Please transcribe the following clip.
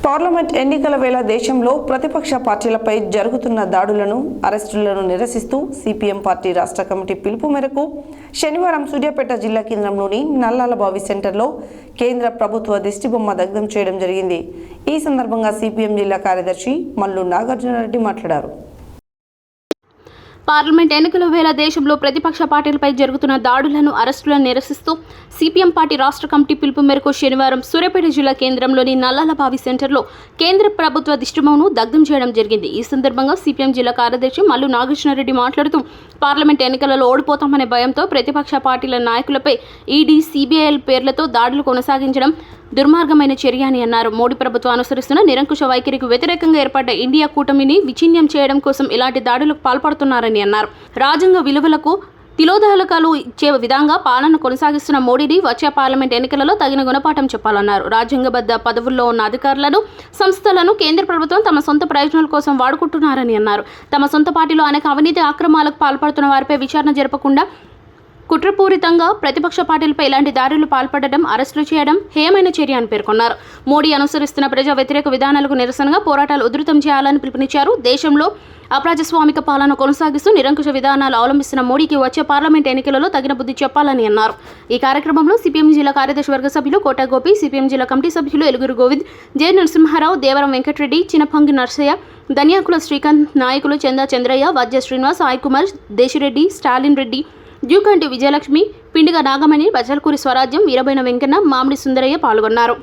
Parliament ఎన్నికల వేళ దేశంలో ప్రతిపక్ష పార్టీలపై జరుగుతున్న దాడులను, అరెస్టులను నిరసిస్తూ సిపిఎం పార్టీ రాష్ట్ర కమిటీ పిలుపు మేరకు శనివారం సూర్యాపేట జిల్లా కేంద్రంలోని నల్లాలబావి సెంటర్లో కేంద్ర ప్రభుత్వ దిష్టిబొమ్మ దగ్ధం చేయడం జరిగింది. ఈ సందర్భంగా సిపిఎం జిల్లా కార్యదర్శి మల్లు నాగార్జునరెడ్డి మాట్లాడారు. పార్లమెంట్ ఎన్నికల వేళ దేశంలో ప్రతిపక్ష పార్టీలపై జరుగుతున్న దాడులను, అరెస్టులను నిరసిస్తూ సిపిఎం పార్టీ రాష్ట్ర కమిటీ పిలుపు మేరకు శనివారం సూర్యాపేట జిల్లా కేంద్రంలోని నల్లాలబావి సెంటర్లో కేంద్ర ప్రభుత్వ దిష్టిబొమ్మను దగ్ధం చేయడం జరిగింది. ఈ సందర్భంగా సిపిఎం జిల్లా కార్యదర్శి మల్లు నాగార్జునరెడ్డి మాట్లాడుతూ పార్లమెంట్ ఎన్నికలలో ఓడిపోతామనే భయంతో ప్రతిపక్ష పార్టీల నాయకులపై ఈడీ, సిబిఐల పేర్లతో దాడులు కొనసాగించడం దుర్మార్గమైన చర్య అని అన్నారు. మోడీ ప్రభుత్వం అనుసరిస్తున్న నిరంకుశ వైఖరికి వ్యతిరేకంగా ఏర్పడ్డ ఇండియా కూటమిని విచ్ఛిన్నం చేయడం కోసం ఇలాంటి దాడులకు పాల్పడుతున్నారని అన్నారు. రాజ్యాంగ విలువలకు తిలోదకాలు ఇచ్చే విధంగా పాలన కొనసాగిస్తున్న మోడీని వచ్చే పార్లమెంట్ ఎన్నికలలో తగిన గుణపాఠం చెప్పాలన్నారు. రాజ్యాంగబద్ధ పదవుల్లో ఉన్న అధికారులను, సంస్థలను కేంద్ర ప్రభుత్వం తమ సొంత ప్రయోజనాల కోసం వాడుకుంటున్నారని అన్నారు. తమ సొంత పార్టీలో అనేక అవినీతి అక్రమాలకు పాల్పడుతున్న వారిపై విచారణ జరపకుండా కుట్రపూరితంగా ప్రతిపక్ష పార్టీలపై ఇలాంటి దాడులు పాల్పడడం, అరెస్టులు చేయడం హేయమైన చర్య అని పేర్కొన్నారు. మోడీ అనుసరిస్తున్న ప్రజా వ్యతిరేక విధానాలకు నిరసనగా పోరాటాలు ఉధృతం చేయాలని పిలుపునిచ్చారు. దేశంలో అప్రజాస్వామిక పాలన కొనసాగిస్తూ నిరంకుశ విధానాలు అవలంబిస్తున్న మోడీకి వచ్చే పార్లమెంట్ ఎన్నికలలో తగిన బుద్ధి చెప్పాలని అన్నారు. ఈ కార్యక్రమంలో సిపిఎం జిల్లా కార్యదర్శి వర్గ సభ్యులు కోట గోపి, సిపిఎం జిల్లా కమిటీ సభ్యులు ఎలుగురు గోవింద్, జె నరసింహారావు, దేవరం వెంకటరెడ్డి, చినపంగి నర్సయ్య, ధన్యాకుల శ్రీకాంత్, నాయకులు చందా చంద్రయ్య, వజ్జ శ్రీనివాస్, సాయి కుమార్, దేశిరెడ్డి, స్టాలిన్ రెడ్డి, జూకంటి విజయలక్ష్మి, పిండిగ నాగమణి, బజల్కూరి స్వరాజ్యం, వీరబైన వెంకన్న, మామిడి సుందరయ్య పాల్గొన్నారు.